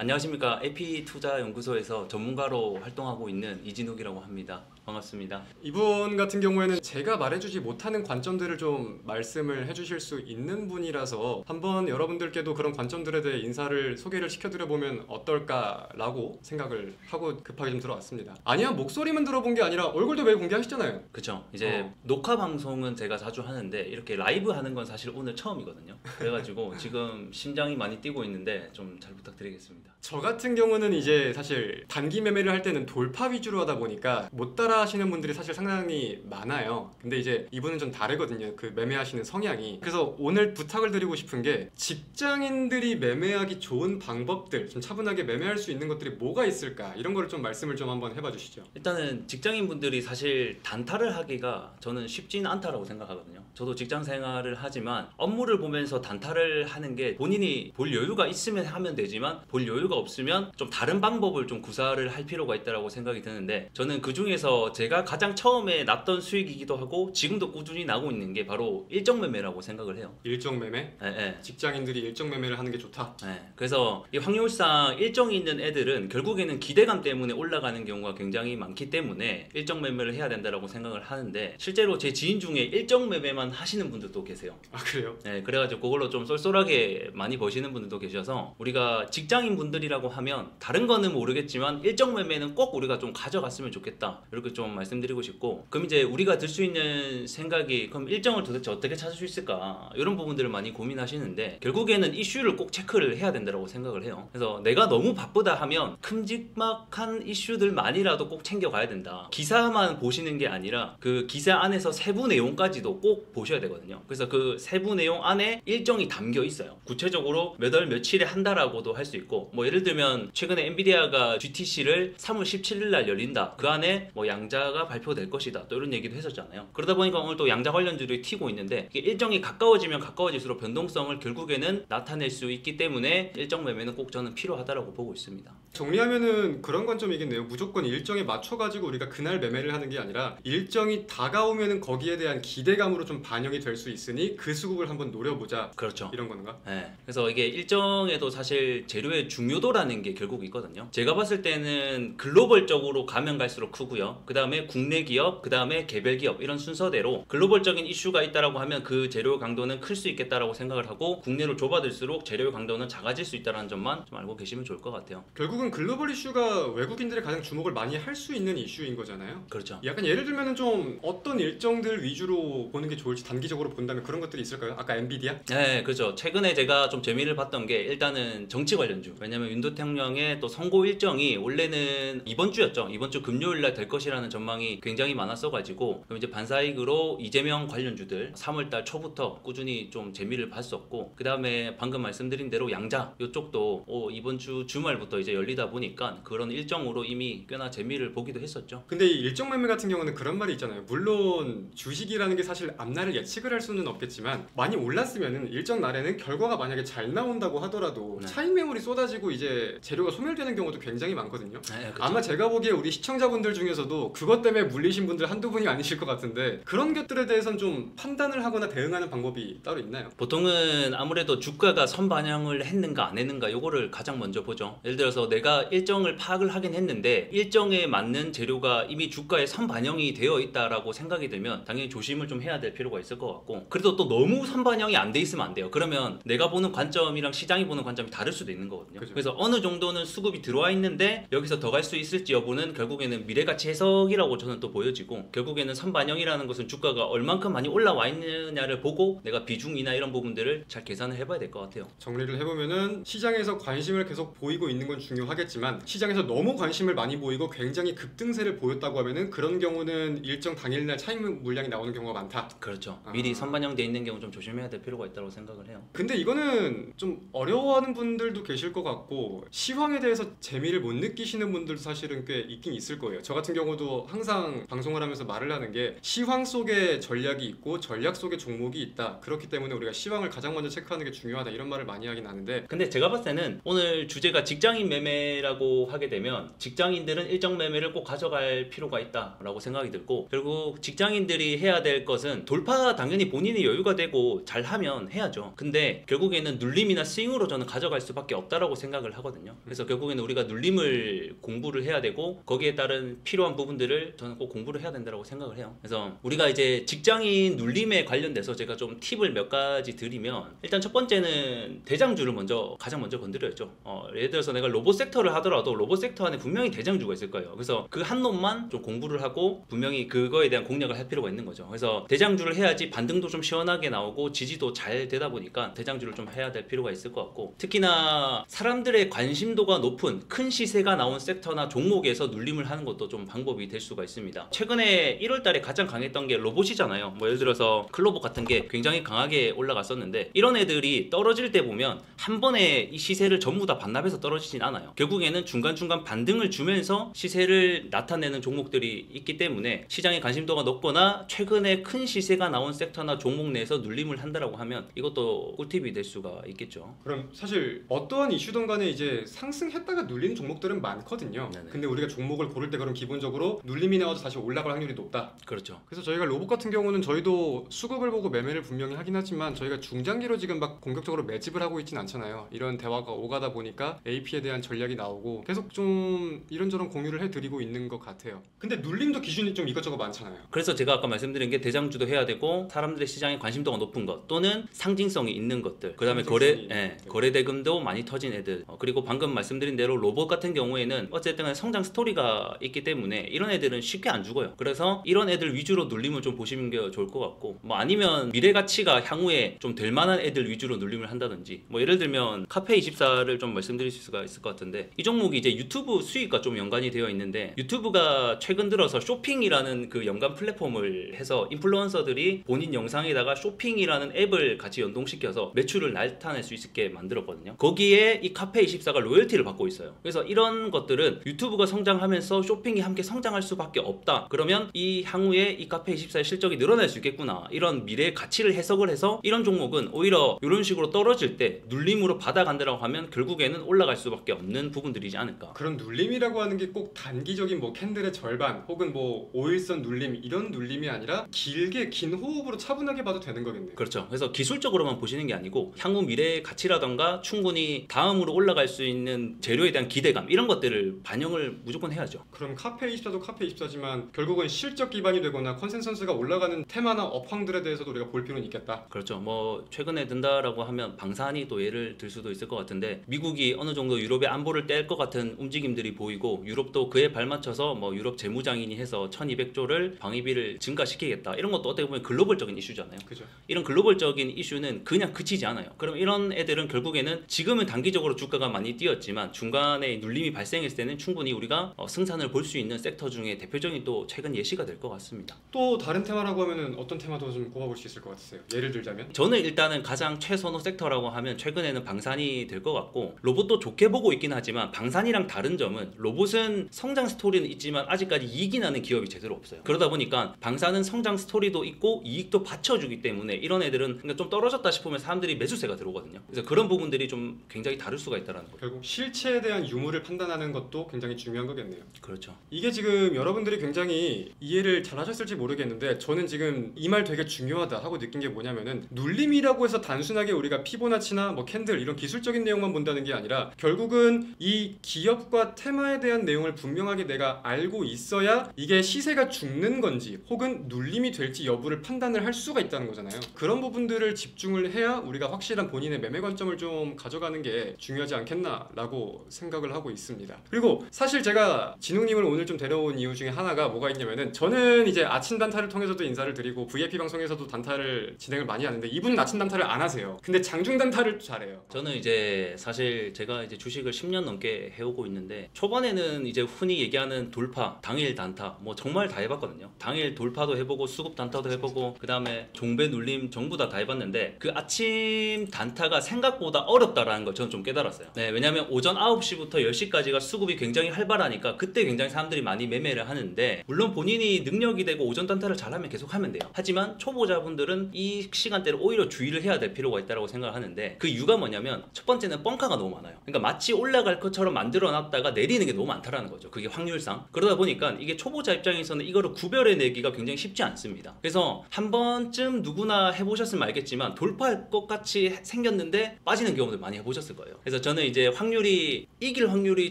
안녕하십니까. 에피투자연구소에서 전문가로 활동하고 있는 이진욱이라고 합니다. 반갑습니다. 이분 같은 경우에는 제가 말해주지 못하는 관점들을 좀 말씀을 해주실 수 있는 분이라서 한번 여러분들께도 그런 관점들에 대해 인사를 소개를 시켜드려보면 어떨까라고 생각을 하고 급하게 좀 들어왔습니다. 아니야, 목소리만 들어본 게 아니라 얼굴도 매일 공개하시잖아요. 그쵸. 이제 녹화 방송은 제가 자주 하는데 이렇게 라이브 하는 건 사실 오늘 처음이거든요. 그래가지고 지금 심장이 많이 뛰고 있는데 좀 잘 부탁드리겠습니다. 저 같은 경우는 이제 사실 단기 매매를 할 때는 돌파 위주로 하다 보니까 못 따라 하시는 분들이 사실 상당히 많아요. 근데 이제 이분은 좀 다르거든요. 그 매매하시는 성향이. 그래서 오늘 부탁을 드리고 싶은 게 직장인들이 매매하기 좋은 방법들, 좀 차분하게 매매할 수 있는 것들이 뭐가 있을까? 이런 거를 좀 말씀을 좀 한번 해봐 주시죠. 일단은 직장인분들이 사실 단타를 하기가 저는 쉽진 않다라고 생각하거든요. 저도 직장 생활을 하지만 업무를 보면서 단타를 하는 게 본인이 볼 여유가 있으면 하면 되지만 볼 여유가 없으면 좀 다른 방법을 좀 구사를 할 필요가 있다고 생각이 드는데, 저는 그 중에서 제가 가장 처음에 났던 수익이기도 하고 지금도 꾸준히 나고 있는 게 바로 일정 매매라고 생각을 해요. 일정 매매? 네. 직장인들이 일정 매매를 하는 게 좋다. 네. 그래서 이 확률상 일정이 있는 애들은 결국에는 기대감 때문에 올라가는 경우가 굉장히 많기 때문에 일정 매매를 해야 된다고 생각을 하는데, 실제로 제 지인 중에 일정 매매만 하시는 분들도 계세요. 아, 그래요? 네, 그래가지고 그걸로 좀 쏠쏠하게 많이 버시는 분들도 계셔서, 우리가 직장인 분들이라고 하면 다른 거는 모르겠지만 일정 매매는 꼭 우리가 좀 가져갔으면 좋겠다, 이렇게 좀 말씀드리고 싶고, 그럼 이제 우리가 들 수 있는 생각이, 그럼 일정을 도대체 어떻게 찾을 수 있을까, 이런 부분들을 많이 고민하시는데, 결국에는 이슈를 꼭 체크를 해야 된다고 생각을 해요. 그래서 내가 너무 바쁘다 하면 큼직막한 이슈들만이라도 꼭 챙겨가야 된다. 기사만 보시는 게 아니라 그 기사 안에서 세부 내용까지도 꼭 보셔야 되거든요. 그래서 그 세부 내용 안에 일정이 담겨 있어요. 구체적으로 몇 월 며칠에 한다라고도 할 수 있고, 뭐 예를 들면 최근에 엔비디아가 GTC를 3월 17일 날 열린다, 그 안에 뭐 양자가 발표될 것이다, 또 이런 얘기도 했었잖아요. 그러다 보니까 오늘 또 양자 관련주들이 튀고 있는데, 이게 일정이 가까워지면 가까워질수록 변동성을 결국에는 나타낼 수 있기 때문에 일정 매매는 꼭 저는 필요하다라고 보고 있습니다. 정리하면은 그런 관점이겠네요. 무조건 일정에 맞춰가지고 우리가 그날 매매를 하는 게 아니라 일정이 다가오면은 거기에 대한 기대감으로 좀 반영이 될 수 있으니 그 수급을 한번 노려보자. 그렇죠. 이런 건가? 네. 그래서 이게 일정에도 사실 재료의 중요도라는 게 결국 있거든요. 제가 봤을 때는 글로벌적으로 가면 갈수록 크고요. 그 다음에 국내 기업, 그 다음에 개별 기업, 이런 순서대로 글로벌적인 이슈가 있다라고 하면 그 재료의 강도는 클 수 있겠다라고 생각을 하고, 국내로 좁아들수록 재료의 강도는 작아질 수 있다는 점만 좀 알고 계시면 좋을 것 같아요. 결국은 글로벌 이슈가 외국인들이 가장 주목을 많이 할 수 있는 이슈인 거잖아요. 그렇죠. 약간 예를 들면은 좀 어떤 일정들 위주로 보는 게 좋을지 단기적으로 본다면 그런 것들이 있을까요? 아까 엔비디아? 네, 그렇죠. 최근에 제가 좀 재미를 봤던 게 일단은 정치 관련주. 왜냐면 윤 대통령의 또 선고 일정이 원래는 이번 주였죠. 이번 주 금요일 날 될 것이라는 전망이 굉장히 많았어가지고, 그럼 이제 반사익으로 이재명 관련주들 3월달 초부터 꾸준히 좀 재미를 봤었고, 그 다음에 방금 말씀드린 대로 양자 이쪽도 이번 주 주말부터 이제 열리다 보니까 그런 일정으로 이미 꽤나 재미를 보기도 했었죠. 근데 이 일정 매매 같은 경우는 그런 말이 있잖아요. 물론 주식이라는 게 사실 앞날을 예측을 할 수는 없겠지만 많이 올랐으면은 일정 날에는 결과가 만약에 잘 나온다고 하더라도 네. 차익 매물이 쏟아지고 이제 재료가 소멸되는 경우도 굉장히 많거든요. 네, 그렇죠. 아마 제가 보기에 우리 시청자분들 중에서도 그것 때문에 물리신 분들 한두 분이 아니실 것 같은데, 그런 것들에 대해서는 좀 판단을 하거나 대응하는 방법이 따로 있나요? 보통은 아무래도 주가가 선반영을 했는가 안 했는가, 요거를 가장 먼저 보죠. 예를 들어서 내가 일정을 파악을 하긴 했는데 일정에 맞는 재료가 이미 주가에 선반영이 되어 있다라고 생각이 들면 당연히 조심을 좀 해야 될 필요가 있을 것 같고, 그래도 또 너무 선반영이 안 돼 있으면 안 돼요. 그러면 내가 보는 관점이랑 시장이 보는 관점이 다를 수도 있는 거거든요. 그죠. 그래서 어느 정도는 수급이 들어와 있는데 여기서 더 갈 수 있을지 여부는 결국에는 미래가치 해석이라고 저는 또 보여지고, 결국에는 선반영이라는 것은 주가가 얼만큼 많이 올라와 있느냐를 보고 내가 비중이나 이런 부분들을 잘 계산을 해봐야 될 것 같아요. 정리를 해보면은 시장에서 관심을 계속 보이고 있는 건 중요하겠지만, 시장에서 너무 관심을 많이 보이고 굉장히 급등세를 보였다고 하면은 그런 경우는 일정 당일날 차익 물량이 나오는 경우가 많다. 그렇죠. 미리 선반영돼 있는 경우 좀 조심해야 될 필요가 있다고 생각을 해요. 근데 이거는 좀 어려워하는 분들도 계실 것 같고, 시황에 대해서 재미를 못 느끼시는 분들도 사실은 꽤 있긴 있을 거예요. 저 같은 경우도 항상 방송을 하면서 말을 하는 게, 시황 속에 전략이 있고 전략 속에 종목이 있다. 그렇기 때문에 우리가 시황을 가장 먼저 체크하는 게 중요하다, 이런 말을 많이 하긴 하는데, 근데 제가 봤을 때는 오늘 주제가 직장인 매매라고 하게 되면 직장인들은 일정 매매를 꼭 가져갈 필요가 있다라고 생각이 들고, 결국 직장인들이 해야 될 것은 돌파 당연히 본인이 여유가 되고 잘하면 해야죠. 근데 결국에는 눌림이나 스윙으로 저는 가져갈 수밖에 없다라고 생각을 생각을 하거든요. 그래서 결국에는 우리가 눌림을 공부를 해야 되고 거기에 따른 필요한 부분들을 저는 꼭 공부를 해야 된다고 생각을 해요. 그래서 우리가 이제 직장인 눌림에 관련돼서 제가 좀 팁을 몇 가지 드리면, 일단 첫 번째는 대장주를 가장 먼저 건드려야죠. 예를 들어서 내가 로봇 섹터를 하더라도 로봇 섹터 안에 분명히 대장주가 있을 거예요. 그래서 그 한 놈만 좀 공부를 하고 분명히 그거에 대한 공략을 할 필요가 있는 거죠. 그래서 대장주를 해야지 반등도 좀 시원하게 나오고 지지도 잘 되다 보니까 대장주를 좀 해야 될 필요가 있을 것 같고, 특히나 사람들의 관심도가 높은 큰 시세가 나온 섹터나 종목에서 눌림을 하는 것도 좀 방법이 될 수가 있습니다. 최근에 1월 달에 가장 강했던 게 로봇이잖아요. 뭐 예를 들어서 클로버 같은 게 굉장히 강하게 올라갔었는데, 이런 애들이 떨어질 때 보면 한 번에 이 시세를 전부 다 반납해서 떨어지진 않아요. 결국에는 중간중간 반등을 주면서 시세를 나타내는 종목들이 있기 때문에 시장의 관심도가 높거나 최근에 큰 시세가 나온 섹터나 종목 내에서 눌림을 한다라고 하면 이것도 꿀팁이 될 수가 있겠죠. 그럼 사실 어떠한 이슈든 간에 이제 상승했다가 눌리는 종목들은 많거든요. 네네. 근데 우리가 종목을 고를 때 그럼 기본적으로 눌림이 나와서 다시 올라갈 확률이 높다. 그렇죠. 그래서 저희가 로봇 같은 경우는 저희도 수급을 보고 매매를 분명히 하긴 하지만 저희가 중장기로 지금 막 공격적으로 매집을 하고 있진 않잖아요. 이런 대화가 오가다 보니까 AP에 대한 전략이 나오고 계속 좀 이런저런 공유를 해드리고 있는 것 같아요. 근데 눌림도 기준이 좀 이것저것 많잖아요. 그래서 제가 아까 말씀드린 게 대장주도 해야 되고 사람들의 시장에 관심도가 높은 것 또는 상징성이 있는 것들, 그 다음에 거래 대금도 많이 터진 애들, 그리고 방금 말씀드린 대로 로봇 같은 경우에는 어쨌든 성장 스토리가 있기 때문에 이런 애들은 쉽게 안 죽어요. 그래서 이런 애들 위주로 눌림을 좀 보시는 게 좋을 것 같고, 뭐 아니면 미래 가치가 향후에 좀 될 만한 애들 위주로 눌림을 한다든지, 뭐 예를 들면 카페24를 좀 말씀드릴 수가 있을 것 같은데, 이 종목이 이제 유튜브 수익과 좀 연관이 되어 있는데, 유튜브가 최근 들어서 쇼핑이라는 그 연관 플랫폼을 해서 인플루언서들이 본인 영상에다가 쇼핑이라는 앱을 같이 연동시켜서 매출을 나타낼 수 있게 만들었거든요. 거기에 이 카페24가 로열티를 받고 있어요. 그래서 이런 것들은 유튜브가 성장하면서 쇼핑이 함께 성장할 수밖에 없다. 그러면 이 향후에 이 카페24의 실적이 늘어날 수 있겠구나. 이런 미래의 가치를 해석을 해서 이런 종목은 오히려 이런 식으로 떨어질 때 눌림으로 받아간다라고 하면 결국에는 올라갈 수밖에 없는 부분들이지 않을까. 그런 눌림이라고 하는 게 꼭 단기적인 뭐 캔들의 절반 혹은 뭐 5일선 눌림 이런 눌림이 아니라 길게 긴 호흡으로 차분하게 봐도 되는 거겠네요. 그렇죠. 그래서 기술적으로만 보시는 게 아니고 향후 미래의 가치라던가 충분히 다음으로 올라갈 수 있는 재료에 대한 기대감, 이런 것들을 반영을 무조건 해야죠. 그럼 카페24도 카페24지만 결국은 실적 기반이 되거나 컨센서스가 올라가는 테마나 업황들에 대해서도 우리가 볼 필요는 있겠다. 그렇죠. 뭐 최근에 든다라고 하면 방산이 또 예를 들 수도 있을 것 같은데, 미국이 어느 정도 유럽의 안보를 뗄 것 같은 움직임들이 보이고 유럽도 그에 발맞춰서 뭐 유럽 재무장인이 해서 1200조를 방위비를 증가시키겠다, 이런 것도 어떻게 보면 글로벌적인 이슈잖아요. 그죠. 이런 글로벌적인 이슈는 그냥 그치지 않아요. 그럼 이런 애들은 결국에는 지금은 단기적으로 주가가 많이 뛰었지만 중간에 눌림이 발생했을 때는 충분히 우리가 승산을 볼 수 있는 섹터 중에 대표적인 또 최근 예시가 될 것 같습니다. 또 다른 테마라고 하면은 어떤 테마도 좀 꼽아볼 수 있을 것 같으세요? 예를 들자면? 저는 일단은 가장 최선호 섹터라고 하면 최근에는 방산이 될 것 같고, 로봇도 좋게 보고 있긴 하지만 방산이랑 다른 점은 로봇은 성장 스토리는 있지만 아직까지 이익이 나는 기업이 제대로 없어요. 그러다 보니까 방산은 성장 스토리도 있고 이익도 받쳐주기 때문에 이런 애들은 그러니까 좀 떨어졌다 싶으면 사람들이 매수세가 들어오거든요. 그래서 그런 부분들이 좀 굉장히 다를 수가 있다는 거죠. 결국 실체에 대한 유무를 판단하는 것도 굉장히 중요한 거겠네요. 그렇죠. 이게 지금 여러분들이 굉장히 이해를 잘 하셨을지 모르겠는데 저는 지금 이 말 되게 중요하다 하고 느낀 게 뭐냐면은 눌림이라고 해서 단순하게 우리가 피보나치나 뭐 캔들 이런 기술적인 내용만 본다는 게 아니라 결국은 이 기업과 테마에 대한 내용을 분명하게 내가 알고 있어야 이게 시세가 죽는 건지 혹은 눌림이 될지 여부를 판단을 할 수가 있다는 거잖아요. 그런 부분들을 집중을 해야 우리가 확실한 본인의 매매 관점을 좀 가져가는 게 중요하지 않겠나라고 생각을 하고 있습니다. 그리고 사실 제가 진웅님을 오늘 좀 데려온 이유 중에 하나가 뭐가 있냐면은, 저는 이제 아침 단타를 통해서도 인사를 드리고 VIP 방송에서도 단타를 진행을 많이 하는데 이분은 아침 단타를 안 하세요. 근데 장중 단타를 잘해요. 저는 이제 사실 제가 이제 주식을 10년 넘게 해오고 있는데, 초반에는 이제 흔히 얘기하는 돌파, 당일 단타 뭐 정말 다 해봤거든요. 당일 돌파도 해보고 수급 단타도 해보고 그 다음에 종배 눌림 전부 다 해봤는데, 그 아침 단타가 생각보다 어렵다라는 걸 저는 좀 깨달았어요. 네, 왜냐면 오전 9시부터 10시까지가 수급이 굉장히 활발하니까 그때 굉장히 사람들이 많이 매매를 하는데, 물론 본인이 능력이 되고 오전 단타를 잘하면 계속 하면 돼요. 하지만 초보자분들은 이 시간대를 오히려 주의를 해야 될 필요가 있다고 생각을 하는데, 그 이유가 뭐냐면 첫 번째는 뻥카가 너무 많아요. 그러니까 마치 올라갈 것처럼 만들어 놨다가 내리는 게 너무 많다라는 거죠. 그게 확률상. 그러다 보니까 이게 초보자 입장에서는 이거를 구별해 내기가 굉장히 쉽지 않습니다. 그래서 한 번쯤 누구나 해보셨으면 알겠지만 돌파할 것 같이 생겼는데 빠지는 경우들 많이 해보셨을 거예요. 그래서 저는 이제 확률이 이길 확률이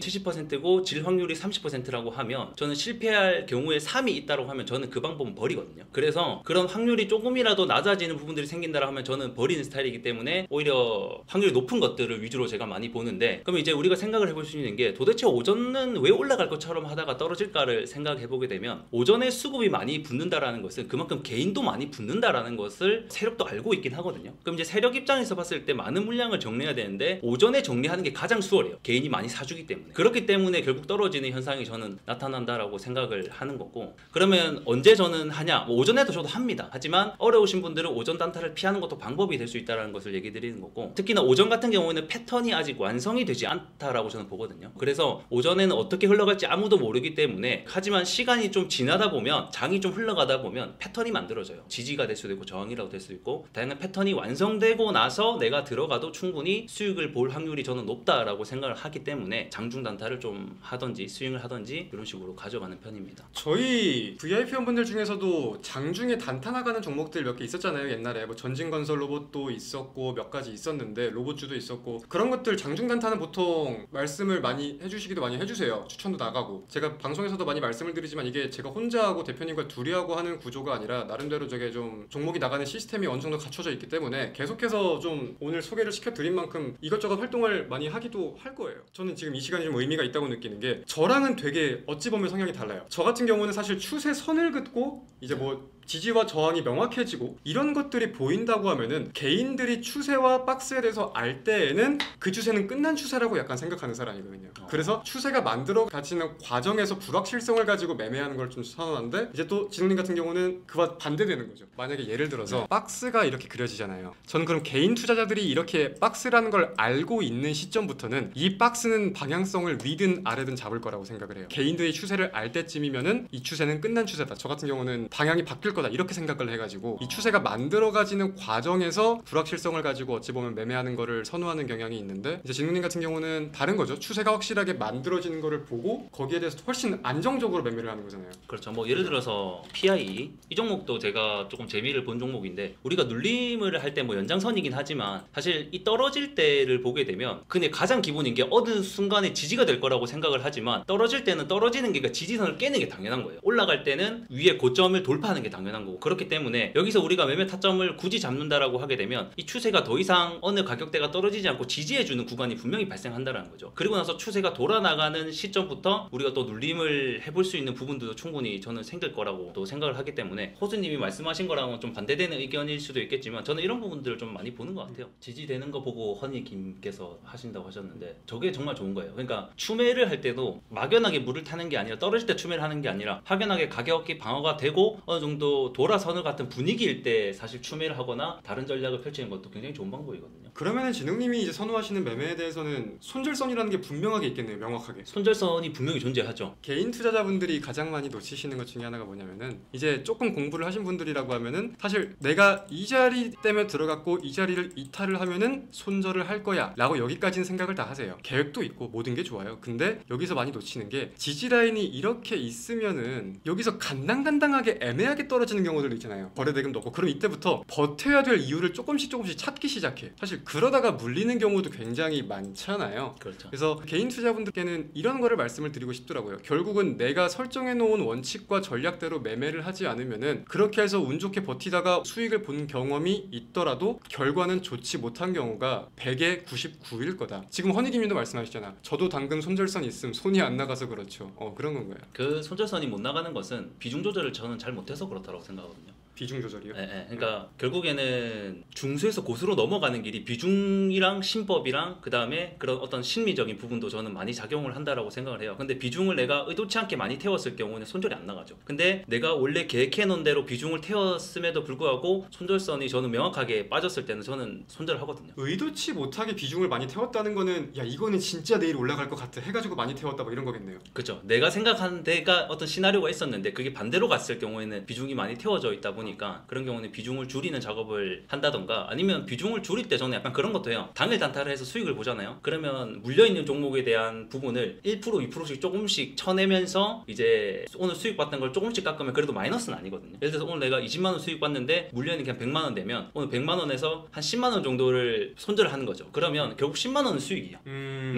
70%고 질 확률이 30%라고 하면 저는 실패할 경우에 3이 있다고 하면 저는 그 방법은 버리거든요. 그래서 그런 확률이 조금이라도 낮아지는 부분들이 생긴다고 하면 저는 버리는 스타일이기 때문에 오히려 확률이 높은 것들을 위주로 제가 많이 보는데, 그럼 이제 우리가 생각을 해볼 수 있는 게 도대체 오전은 왜 올라갈 것처럼 하다가 떨어질까를 생각해 보게 되면, 오전에 수급이 많이 붙는다라는 것은 그만큼 개인도 많이 붙는다라는 것을 세력도 알고 있긴 하거든요. 그럼 이제 세력 입장에서 봤을 때 많은 물량을 정리해야 되는데 오전에 정리하는 게 가장 수월해요. 개인이 많이 사주기 때문에. 그렇기 때문에 결국 떨어지는 현상이 저는 나타난다라고 생각을 하는 거고, 그러면 언제 저는 하냐? 뭐 오전에도 저도 합니다. 하지만 어려우신 분들은 오전 단타를 피하는 것도 방법이 될 수 있다는 것을 얘기 드리는 거고, 특히나 오전 같은 경우에는 패턴이 아직 완성이 되지 않다라고 저는 보거든요. 그래서 오전에는 어떻게 흘러갈지 아무도 모르기 때문에, 하지만 시간이 좀 지나다 보면, 장이 좀 흘러가다 보면 패턴이 만들어져요. 지지가 될 수도 있고 저항이라고 될 수도 있고, 다양한 패턴이 완성되고 나서 내가 들어가도 충분히 수익을 볼 확률이 저는 높다라고 생각을 하기 때문에 장중 단타를 좀 하든지 스윙을 하든지 이런 식으로 가져가는 편입니다. 저희 VIP원분들 중에서도 장중에 단타 나가는 종목들 몇 개 있었잖아요. 옛날에 뭐 전진건설 로봇도 있었고 몇 가지 있었는데, 로봇주도 있었고, 그런 것들 장중 단타는 보통 말씀을 많이 해주시기도 많이 해주세요. 추천도 나가고. 제가 방송에서도 많이 말씀을 드리지만 이게 제가 혼자 하고 대표님과 둘이 하고 하는 구조가 아니라 나름대로 저게 좀 종목이 나가는 시스템이 어느 정도 갖춰져 있기 때문에 계속해서 좀 오늘 소개를 시켜드린 만큼 이것저것 활동을 많이 하기도 할 거예요. 저는 지금 이 시간이 좀 의미가 있다고 느끼는 게, 저랑은 되게 어찌 보면 성향이 달라요. 저 같은 경우는 사실 추세선을 긋고 이제 뭐 지지와 저항이 명확해지고 이런 것들이 보인다고 하면은, 개인들이 추세와 박스에 대해서 알 때에는 그 추세는 끝난 추세라고 약간 생각하는 사람이거든요. 그래서 추세가 만들어 가지는 과정에서 불확실성을 가지고 매매하는 걸 좀 선호하는데, 이제 또 진웅님 같은 경우는 그와 반대되는 거죠. 만약에 예를 들어서 박스가 이렇게 그려지잖아요. 저는 그럼 개인 투자자들이 이렇게 박스라는 걸 알고 있는 시점부터는 이 박스는 방향성을 위든 아래든 잡을 거라고 생각을 해요. 개인들이 추세를 알 때쯤이면은 이 추세는 끝난 추세다. 저 같은 경우는 방향이 바뀔 거다 이렇게 생각을 해가지고, 이 추세가 만들어가지는 과정에서 불확실성을 가지고 어찌 보면 매매하는 거를 선호하는 경향이 있는데, 이제 진웅님 같은 경우는 다른 거죠. 추세가 확실하게 만들어지는 거를 보고 거기에 대해서 훨씬 안정적으로 매매를 하는 거잖아요. 그렇죠. 뭐 예를 들어서 PI 이 종목도 제가 조금 재미를 본 종목인데, 우리가 눌림을 할 때 뭐 연장선이긴 하지만 사실 이 떨어질 때를 보게 되면 근데 가장 기본인 게 어느 순간에 지지가 될 거라고 생각을 하지만, 떨어질 때는 떨어지는 게 지지선을 깨는 게 당연한 거예요. 올라갈 때는 위에 고점을 돌파하는 게 당연한 거고, 그렇기 때문에 여기서 우리가 매매 타점을 굳이 잡는다라고 하게 되면 이 추세가 더 이상 어느 가격대가 떨어지지 않고 지지해주는 구간이 분명히 발생한다라는 거죠. 그리고 나서 추세가 돌아나가는 시점부터 우리가 또 눌림을 해볼 수 있는 부분도 충분히 저는 생길 거라고 또 생각을 하기 때문에, 호수님이 말씀하신 거랑은 좀 반대되는 의견일 수도 있겠지만 저는 이런 부분들을 좀 많이 보는 것 같아요. 지지되는 거 보고 허니김께서 하신다고 하셨는데 저게 정말 좋은 거예요. 그러니까 추매를 할 때도 막연하게 물을 타는 게 아니라, 떨어질 때 추매를 하는 게 아니라 확연하게 가격이 방어가 되고 어느 정도 돌아서는 같은 분위기일 때 사실 추매를 하거나 다른 전략을 펼치는 것도 굉장히 좋은 방법이거든요. 그러면은 진웅님이 이제 선호하시는 매매에 대해서는 손절선이라는 게 분명하게 있겠네요. 명확하게. 손절선이 분명히 존재하죠. 개인 투자자분들이 가장 많이 놓치시는 것 중에 하나가 뭐냐면은, 이제 조금 공부를 하신 분들이라고 하면은 사실 내가 이 자리 때문에 들어갔고 이 자리를 이탈을 하면은 손절을 할 거야 라고 여기까지는 생각을 다 하세요. 계획도 있고 모든 게 좋아요. 근데 여기서 많이 놓치는 게, 지지라인이 이렇게 있으면은 여기서 간당간당하게 애매하게 떨어지는 경우들도 있잖아요. 거래대금도 없고. 그럼 이때부터 버텨야 될 이유를 조금씩 찾기 시작해. 사실 그러다가 물리는 경우도 굉장히 많잖아요. 그렇죠. 그래서 개인 투자분들께는 이런 거를 말씀을 드리고 싶더라고요. 결국은 내가 설정해 놓은 원칙과 전략대로 매매를 하지 않으면은, 그렇게 해서 운 좋게 버티다가 수익을 본 경험이 있더라도 결과는 좋지 못한 경우가 100에 99일 거다. 지금 허니김님도 말씀하시잖아. 저도 당근 손절선 있음 손이 안 나가서 그렇죠. 그런 건 거예요. 그 손절선이 못 나가는 것은 비중 조절을 저는 잘 못해서 그렇다고 생각하거든요. 비중 조절이요? 네. 그러니까 결국에는 중수에서 고수로 넘어가는 길이 비중이랑 신법이랑 그 다음에 그런 어떤 심리적인 부분도 저는 많이 작용을 한다라고 생각을 해요. 근데 비중을 내가 의도치 않게 많이 태웠을 경우는 손절이 안 나가죠. 근데 내가 원래 계획해 놓은 대로 비중을 태웠음에도 불구하고 손절선이 저는 명확하게 빠졌을 때는 저는 손절을 하거든요. 의도치 못하게 비중을 많이 태웠다는 거는, 야 이거는 진짜 내일 올라갈 것 같아 해가지고 많이 태웠다 뭐 이런 거겠네요. 그렇죠. 내가 생각한 데가 어떤 시나리오가 있었는데 그게 반대로 갔을 경우에는 비중이 많이 태워져 있다 보니 보니까 그런 경우는 비중을 줄이는 작업을 한다던가 아니면 비중을 줄일 때 저는 약간 그런 것도 해요. 당일 단타를 해서 수익을 보잖아요. 그러면 물려있는 종목에 대한 부분을 1% 2%씩 조금씩 쳐내면서 이제 오늘 수익 봤던 걸 조금씩 깎으면 그래도 마이너스는 아니거든요. 예를 들어서 오늘 내가 20만 원 수익 봤는데 물려있는 그냥 100만 원 되면 오늘 100만 원에서 한 10만 원 정도를 손절을 하는 거죠. 그러면 결국 10만 원은 수익이야.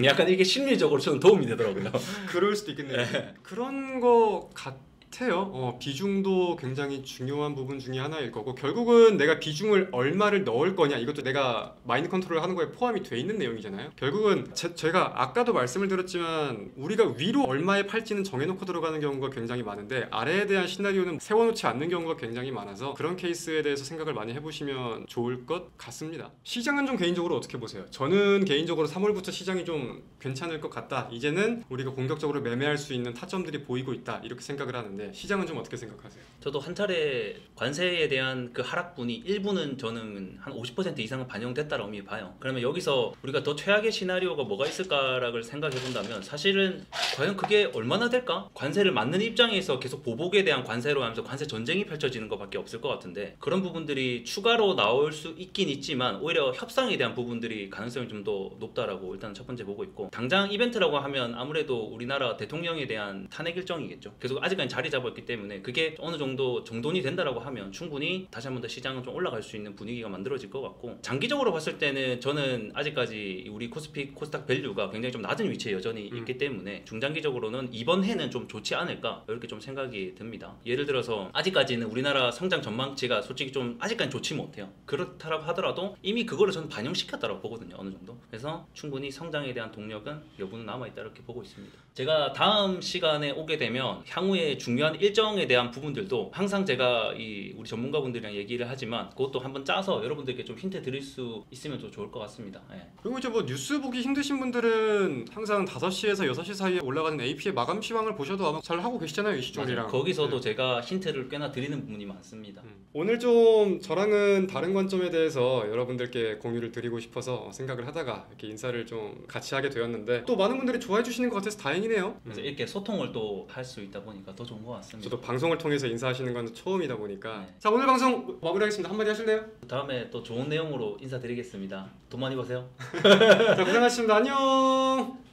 약간 이게 심리적으로 저는 도움이 되더라고요. 그럴 수도 있겠네요. 그런 거 같아요. 비중도 굉장히 중요한 부분 중에 하나일 거고 결국은 내가 비중을 얼마를 넣을 거냐 이것도 내가 마인드 컨트롤 하는 거에 포함이 돼 있는 내용이잖아요. 결국은 제가 아까도 말씀을 드렸지만 우리가 위로 얼마에 팔지는 정해놓고 들어가는 경우가 굉장히 많은데 아래에 대한 시나리오는 세워놓지 않는 경우가 굉장히 많아서 그런 케이스에 대해서 생각을 많이 해보시면 좋을 것 같습니다. 시장은 좀 개인적으로 어떻게 보세요? 저는 개인적으로 3월부터 시장이 좀 괜찮을 것 같다. 이제는 우리가 공격적으로 매매할 수 있는 타점들이 보이고 있다. 이렇게 생각을 하는데 시장은 좀 어떻게 생각하세요? 저도 한 차례 관세에 대한 그 하락분이 일부는 저는 한 50% 이상은 반영됐다라고 이미 봐요. 그러면 여기서 우리가 더 최악의 시나리오가 뭐가 있을까라고 생각해 본다면 사실은 과연 그게 얼마나 될까? 관세를 맞는 입장에서 계속 보복에 대한 관세로 하면서 관세 전쟁이 펼쳐지는 것밖에 없을 것 같은데 그런 부분들이 추가로 나올 수 있긴 있지만 오히려 협상에 대한 부분들이 가능성이 좀 더 높다라고 일단 첫 번째 보고 있고 당장 이벤트라고 하면 아무래도 우리나라 대통령에 대한 탄핵 일정이겠죠. 계속 아직까지 자리 잡았기 때문에 그게 어느 정도 정돈이 된다라고 하면 충분히 다시 한 번 더 시장은 좀 올라갈 수 있는 분위기가 만들어질 것 같고 장기적으로 봤을 때는 저는 아직까지 우리 코스피 코스닥 밸류가 굉장히 좀 낮은 위치에 여전히 있기 때문에 중장기적으로는 이번 해는 좀 좋지 않을까 이렇게 좀 생각이 듭니다. 예를 들어서 아직까지는 우리나라 성장 전망치가 솔직히 좀 아직까지 좋지 못해요. 그렇다고 하더라도 이미 그거를 저는 반영시켰다고 보거든요. 어느 정도. 그래서 충분히 성장에 대한 동력은 여부는 남아있다 이렇게 보고 있습니다. 제가 다음 시간에 오게 되면 향후에 중요한 일정에 대한 부분들도 항상 제가 우리 전문가분들이랑 얘기를 하지만 그것도 한번 짜서 여러분들께 좀 힌트 드릴 수 있으면 더 좋을 것 같습니다. 예. 그리고 이제 뭐 뉴스 보기 힘드신 분들은 항상 5시에서 6시 사이에 올라가는 AP의 마감 시황을 보셔도 아마 잘 하고 계시잖아요. 이시종이랑. 거기서도 제가 힌트를 꽤나 드리는 부분이 많습니다. 오늘 좀 저랑은 다른 관점에 대해서 여러분들께 공유를 드리고 싶어서 생각을 하다가 이렇게 인사를 좀 같이 하게 되었는데 또 많은 분들이 좋아해 주시는 것 같아서 다행이네요. 그래서 이렇게 소통을 또 할 수 있다 보니까 더 좋은 것 같습니다. 저도 방송을 통해서 인사하시는 건 처음이다 보니까 네. 자 오늘 방송 마무리하겠습니다. 한마디 하실래요? 다음에 또 좋은 내용으로 인사드리겠습니다. 돈 많이 버세요. 자 고생하셨습니다. 안녕.